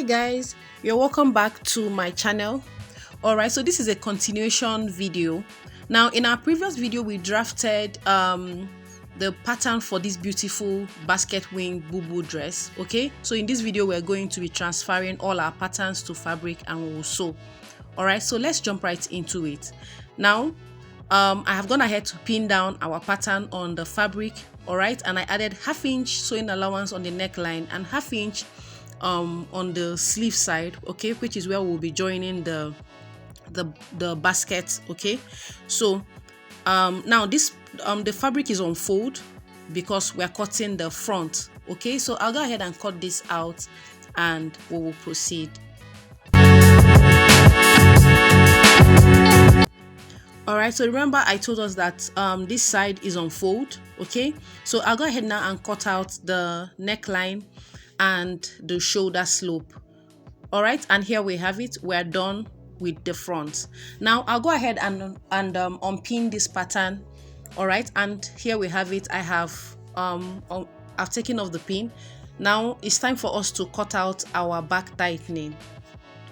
guys, you're welcome back to my channel. Alright, so this is a continuation video. Now in our previous video we drafted the pattern for this beautiful basket wing BUBU dress. Okay, so in this video we're going to be transferring all our patterns to fabric and we will sew. Alright, so let's jump right into it. Now I have gone ahead to pin down our pattern on the fabric. Alright, and I added ½ inch sewing allowance on the neckline and ½ inch on the sleeve side, okay, which is where we'll be joining the basket. Okay, so now this the fabric is on fold because we're cutting the front. Okay, so I'll go ahead and cut this out and we will proceed. Alright, so remember I told us that this side is on fold. Okay, so I'll go ahead now and cut out the neckline and the shoulder slope. Alright, and here we have it. We're done with the front. Now I'll go ahead and unpin this pattern. Alright, and here we have it. I have I've taken off the pin. Now it's time for us to cut out our back tightening.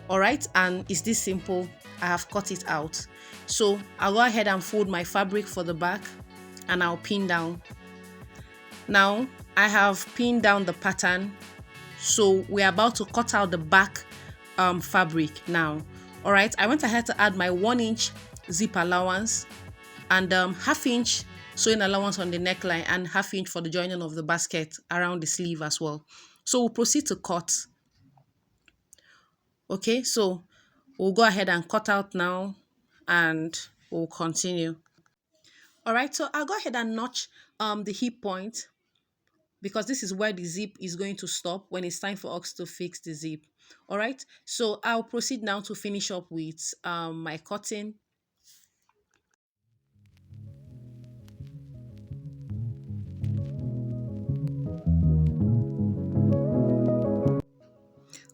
Alright, and it's this simple. I have cut it out. So I'll go ahead and fold my fabric for the back and I'll pin down. Now I have pinned down the pattern, so we're about to cut out the back fabric now. Alright, I went ahead to add my 1 inch zip allowance and ½ inch sewing allowance on the neckline and ½ inch for the joining of the basket around the sleeve as well. So we'll proceed to cut. Okay, so we'll go ahead and cut out now and we'll continue. Alright, so I'll go ahead and notch the hip point because this is where the zip is going to stop when it's time for us to fix the zip. Alright, so I'll proceed now to finish up with my cutting.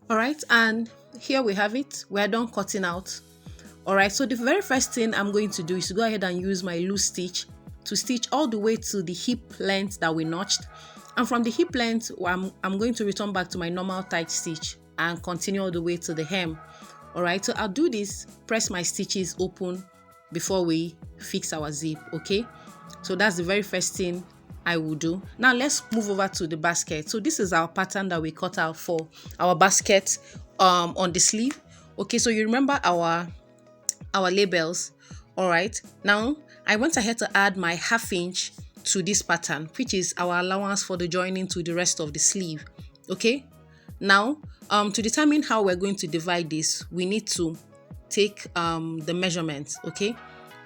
Alright, and here we have it. We're done cutting out. Alright, so the very first thing I'm going to do is to go ahead and use my loose stitch to stitch all the way to the hip length that we notched. And from the hip length, I'm going to return back to my normal tight stitch and continue all the way to the hem. Alright, so I'll do this, press my stitches open before we fix our zip. Okay, so that's the very first thing I will do. Now let's move over to the basket. So this is our pattern that we cut out for our basket on the sleeve. Okay, so you remember our labels. Alright, now I went ahead to add my ½ inch to this pattern, which is our allowance for the joining to the rest of the sleeve. Okay, now to determine how we're going to divide this, we need to take the measurements. Okay,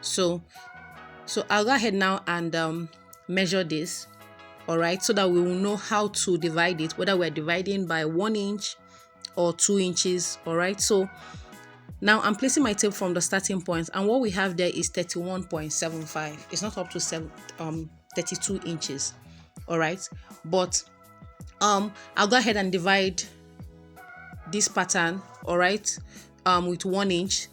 so I'll go ahead now and measure this. All right, so that we will know how to divide it, whether we're dividing by 1 inch or 2 inches. All right, so now I'm placing my tape from the starting point, and what we have there is 31.75. It's not up to 32 inches. All right, but I'll go ahead and divide this pattern, all right, with 1 inch.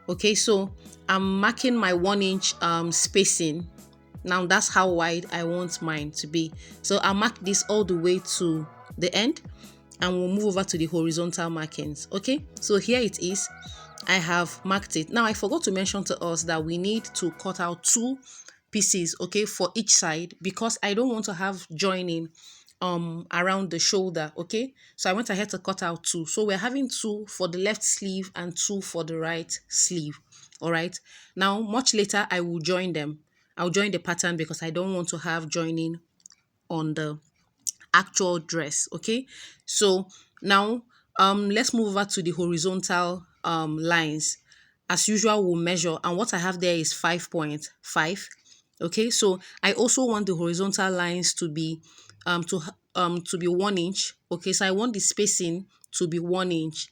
Okay, so I'm marking my 1 inch spacing. Now that's how wide I want mine to be. So I'll mark this all the way to the end and we'll move over to the horizontal markings. Okay, so here it is. I have marked it. Now I forgot to mention to us that we need to cut out 2 pieces, okay, for each side, because I don't want to have joining around the shoulder. Okay, so I went ahead to cut out 2. So we're having 2 for the left sleeve and 2 for the right sleeve. All right, now much later I will join them. I'll join the pattern because I don't want to have joining on the actual dress. Okay, so now let's move over to the horizontal lines. As usual, we'll measure, and what I have there is 5.5. Okay, so I also want the horizontal lines to be 1 inch. Okay, so I want the spacing to be 1 inch.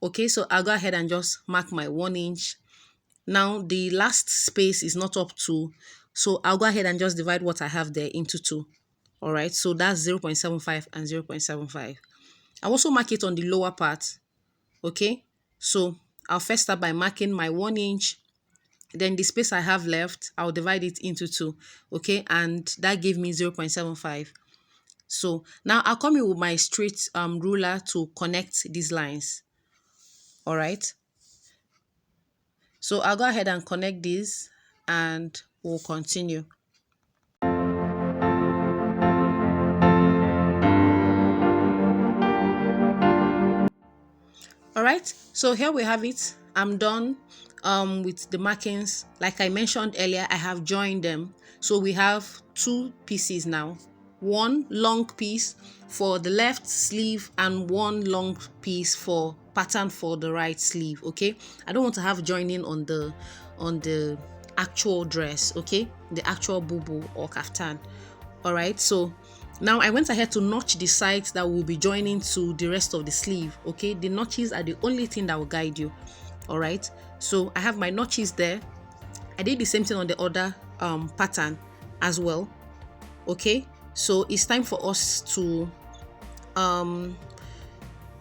Okay, so I'll go ahead and just mark my 1 inch. Now the last space is not up to, so I'll go ahead and just divide what I have there into 2. All right, so that's 0.75 and 0.75. I'll also mark it on the lower part. Okay, so I'll first start by marking my 1 inch. Then the space I have left, I'll divide it into 2. Okay, and that gave me 0.75. So now I'll come in with my straight ruler to connect these lines. All right. So I'll go ahead and connect these and we'll continue. All right, so here we have it. I'm done with the markings. Like I mentioned earlier, I have joined them. So we have two pieces now. One long piece for the left sleeve and one long piece for pattern for the right sleeve. Okay, I don't want to have joining on the actual dress. Okay, the actual bubu or kaftan. All right, so now I went ahead to notch the sides that will be joining to the rest of the sleeve. Okay, the notches are the only thing that will guide you. All right, so I have my notches there. I did the same thing on the other pattern as well. Okay, so it's time for us um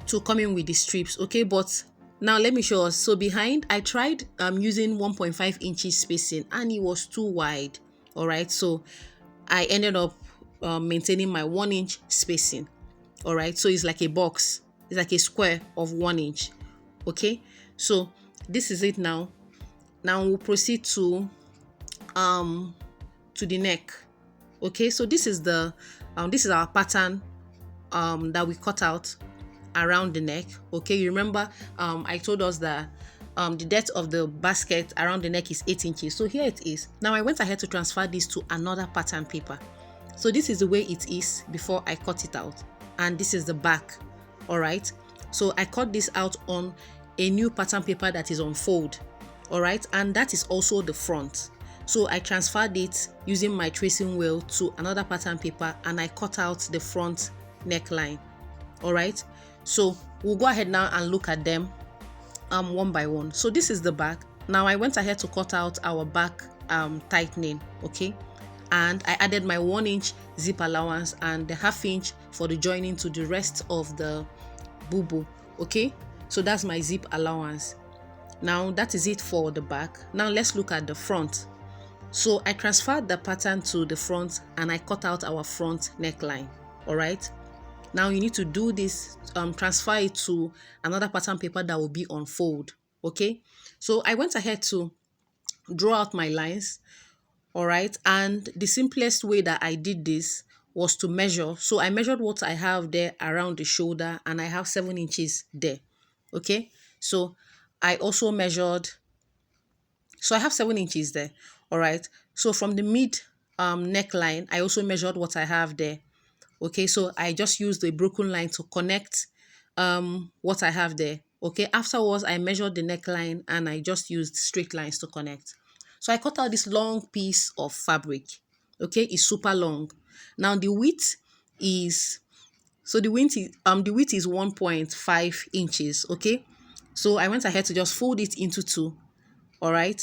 to come in with the strips. Okay, but now let me show us. So behind, I tried using 1.5 inches spacing and it was too wide. All right, so I ended up maintaining my 1 inch spacing. All right, so it's like a box, it's like a square of 1 inch. Okay, so this is it now. Now we'll proceed to the neck. Okay, so this is our pattern that we cut out around the neck. Okay, you remember I told us that the depth of the basket around the neck is 8 inches. So here it is. Now I went ahead to transfer this to another pattern paper. So this is the way it is before I cut it out, and this is the back. All right, so I cut this out on a new pattern paper that is on fold. All right, and that is also the front. So I transferred it using my tracing wheel to another pattern paper and I cut out the front neckline. All right, so we'll go ahead now and look at them one by one. So this is the back. Now I went ahead to cut out our back tightening. Okay, and I added my 1 inch zip allowance and the ½ inch for the joining to the rest of the bubu. Okay, so that's my zip allowance. Now that is it for the back. Now let's look at the front. So I transferred the pattern to the front and I cut out our front neckline. All right, now you need to do this, transfer it to another pattern paper that will be on fold. Okay, so I went ahead to draw out my lines. All right, and the simplest way that I did this was to measure. So I measured what I have there around the shoulder and I have 7 inches there. Okay, so I also measured, so I have 7 inches there. All right, so from the mid neckline I also measured what I have there. Okay, so I just used a broken line to connect what I have there. Okay, afterwards I measured the neckline and I just used straight lines to connect. So I cut out this long piece of fabric. Okay, it's super long. Now the width is, so the width is 1.5 inches. Okay, so I went ahead to just fold it into two. All right,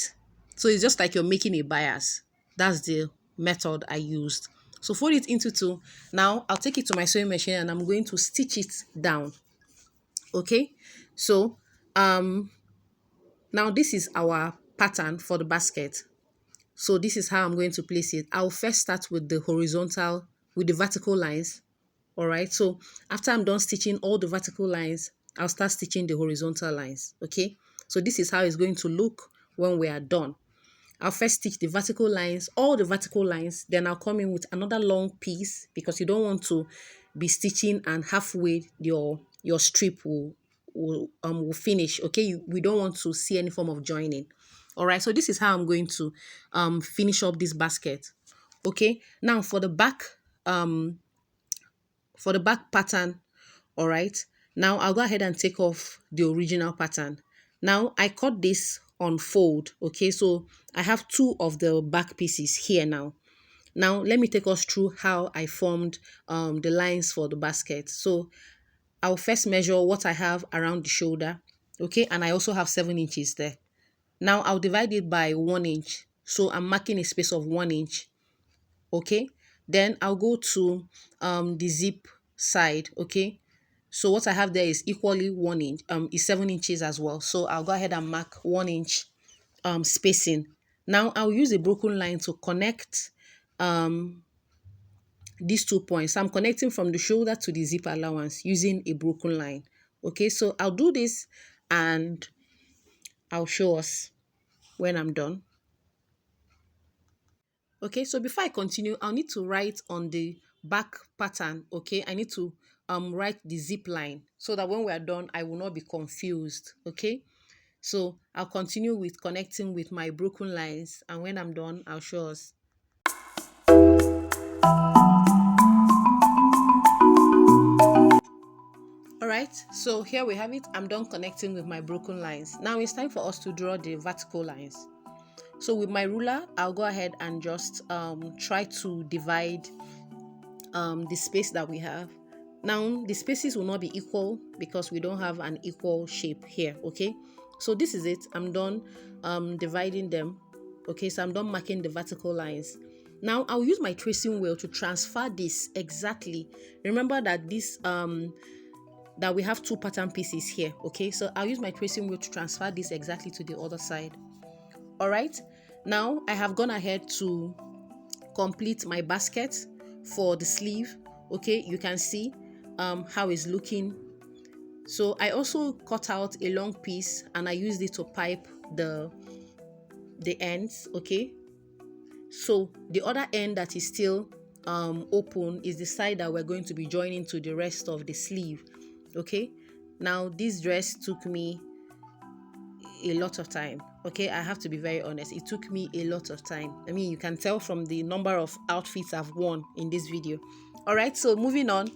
so it's just like you're making a bias. That's the method I used. So fold it into two. Now I'll take it to my sewing machine and I'm going to stitch it down. Okay, so now this is our pattern for the basket. So this is how I'm going to place it. I'll first start with the vertical lines. All right, so after I'm done stitching all the vertical lines, I'll start stitching the horizontal lines. Okay, so this is how it's going to look when we are done. I'll first stitch the vertical lines, all the vertical lines, then I'll come in with another long piece because you don't want to be stitching and halfway your strip will finish. Okay, we don't want to see any form of joining. All right, so this is how I'm going to finish up this basket. Okay, now for the back pattern. All right, now I'll go ahead and take off the original pattern. Now I cut this on fold. Okay, so I have two of the back pieces here now. Now let me take us through how I formed the lines for the basket. So I'll first measure what I have around the shoulder. Okay, and I also have 7 inches there. Now I'll divide it by 1 inch. So I'm marking a space of 1 inch. Okay, then I'll go to the zip side. Okay, so what I have there is equally 1 inch, is 7 inches as well. So I'll go ahead and mark 1 inch spacing. Now I'll use a broken line to connect these 2 points. I'm connecting from the shoulder to the zip allowance using a broken line. Okay, so I'll do this and I'll show us when I'm done. Okay, so before I continue, I'll need to write on the back pattern. Okay, I need to write the zip line so that when we are done, I will not be confused. Okay, so I'll continue with connecting with my broken lines, and when I'm done, I'll show us. All right, so here we have it. I'm done connecting with my broken lines. Now it's time for us to draw the vertical lines. So with my ruler, I'll go ahead and just try to divide the space that we have. Now the spaces will not be equal because we don't have an equal shape here. Okay, so this is it. I'm done dividing them. Okay, so I'm done marking the vertical lines. Now I'll use my tracing wheel to transfer this exactly. Remember that this that we have two pattern pieces here. Okay, so I'll use my tracing wheel to transfer this exactly to the other side. All right, now I have gone ahead to complete my basket for the sleeve. Okay, you can see how it's looking. So I also cut out a long piece and I used it to pipe the ends. Okay, so the other end that is still open is the side that we're going to be joining to the rest of the sleeve. Okay, now this dress took me a lot of time. Okay, I have to be very honest, it took me a lot of time. I mean, you can tell from the number of outfits I've worn in this video. All right, so moving on.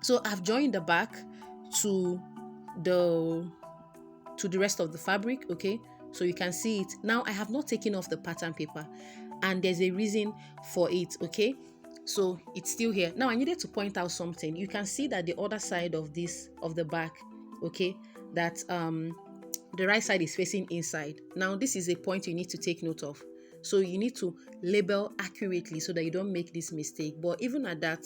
So I've joined the back to the rest of the fabric. Okay, so you can see it now. I have not taken off the pattern paper, and there's a reason for it. Okay, so it's still here. Now I needed to point out something. You can see that the other side of the back, okay, that the right side is facing inside. Now this is a point you need to take note of. So you need to label accurately so that you don't make this mistake. But even at that,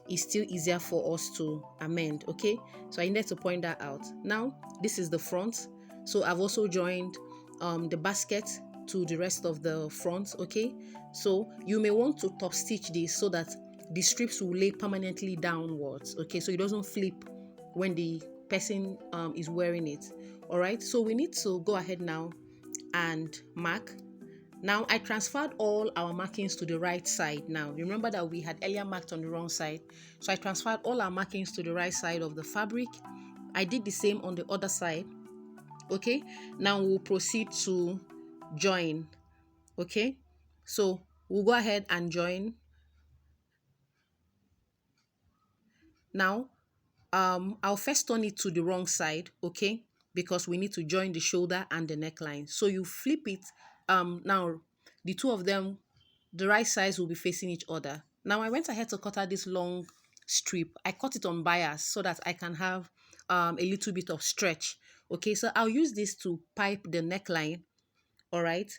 it's still easier for us to amend. Okay, so I needed to point that out. Now this is the front. So I've also joined the basket to the rest of the front. Okay, so you may want to top stitch this so that the strips will lay permanently downwards. Okay, so it doesn't flip when the person is wearing it. All right, so we need to go ahead now and mark. Now I transferred all our markings to the right side. Now remember that we had earlier marked on the wrong side, so I transferred all our markings to the right side of the fabric. I did the same on the other side. Okay, now we'll proceed to join. Okay, so we'll go ahead and join. Now I'll first turn it to the wrong side. Okay, because we need to join the shoulder and the neckline. So you flip it. Now the two of them, the right sides will be facing each other. Now I went ahead to cut out this long strip. I cut it on bias so that I can have a little bit of stretch. Okay, so I'll use this to pipe the neckline. All right,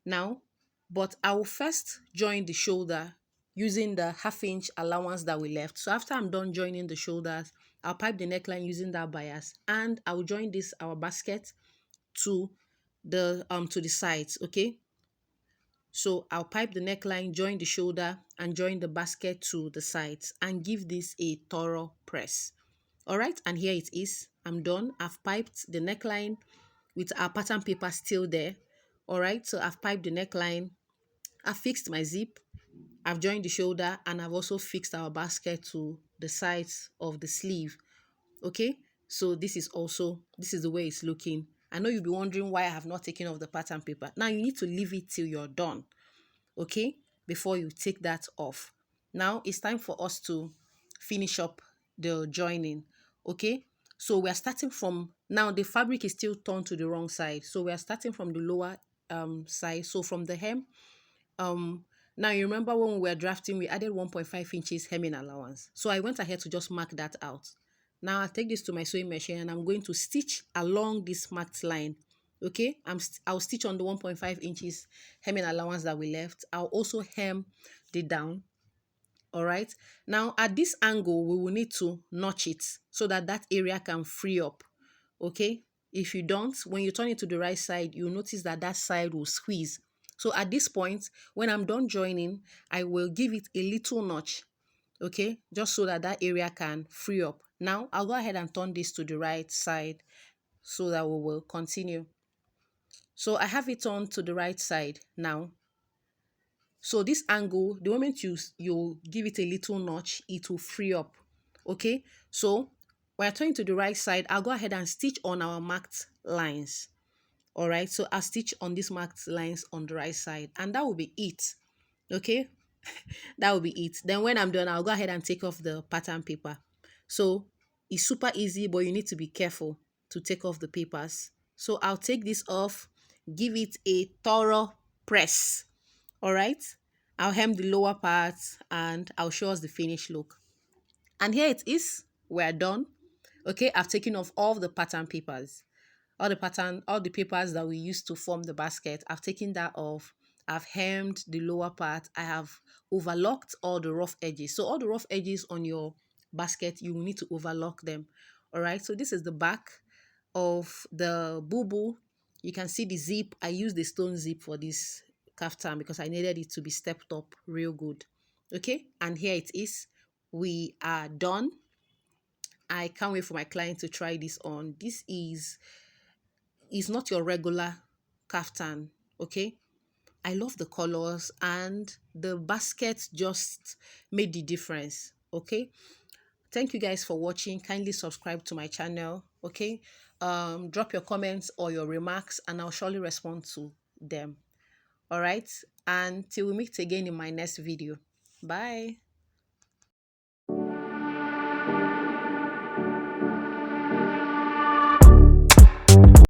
now, but I will first join the shoulder using the 1/2 inch allowance that we left. So after I'm done joining the shoulders, I'll pipe the neckline using that bias, and I'll join this our basket to the sides. Okay, so I'll pipe the neckline, join the shoulder, and join the basket to the sides and give this a thorough press. All right, and here it is. I'm done. I've piped the neckline with our pattern paper still there. All right, so I've piped the neckline. I've fixed my zip. I've joined the shoulder, and I've also fixed our basket to the sides of the sleeve. Okay, so this is the way it's looking. I know you'll be wondering why I have not taken off the pattern paper. Now you need to leave it till you're done. Okay, before you take that off. Now it's time for us to finish up the joining. Okay, so we are starting from now. The fabric is still turned to the wrong side, so we are starting from the lower side. So from the hem, now you remember when we were drafting, we added 1.5 inches hemming allowance. So I went ahead to just mark that out. Now I'll take this to my sewing machine and I'm going to stitch along this marked line. Okay, I'll stitch on the 1.5 inches hemming allowance that we left. I'll also hem the down. All right, now at this angle we will need to notch it so that that area can free up. Okay, if you don't, when you turn it to the right side, you'll notice that that side will squeeze. So at this point, when I'm done joining, I will give it a little notch, okay, just so that that area can free up. Now I'll go ahead and turn this to the right side so that we will continue. So I have it on to the right side now. So this angle, the moment you give it a little notch, it will free up. Okay, so we're turning to the right side. I'll go ahead and stitch on our marked lines. All right, so I'll stitch on these marked lines on the right side, and that will be it. Okay, that will be it. Then when I'm done, I'll go ahead and take off the pattern paper. So it's super easy, but you need to be careful to take off the papers. So I'll take this off, give it a thorough press. All right, I'll hem the lower part and I'll show us the finished look. And here it is. We're done. Okay, I've taken off all the pattern papers, all the papers that we used to form the basket. I've taken that off. I've hemmed the lower part. I have overlocked all the rough edges. So all the rough edges on your basket, you will need to overlock them. All right, so this is the back of the BUBU. You can see the zip. I used the stone zip for this kaftan because I needed it to be stepped up real good. Okay, and here it is. We are done. I can't wait for my client to try this on. This is not your regular kaftan. Okay, I love the colors and the basket just made the difference. Okay, thank you guys for watching. Kindly subscribe to my channel. Okay, drop your comments or your remarks and I'll surely respond to them. All right, until we meet again in my next video. Bye.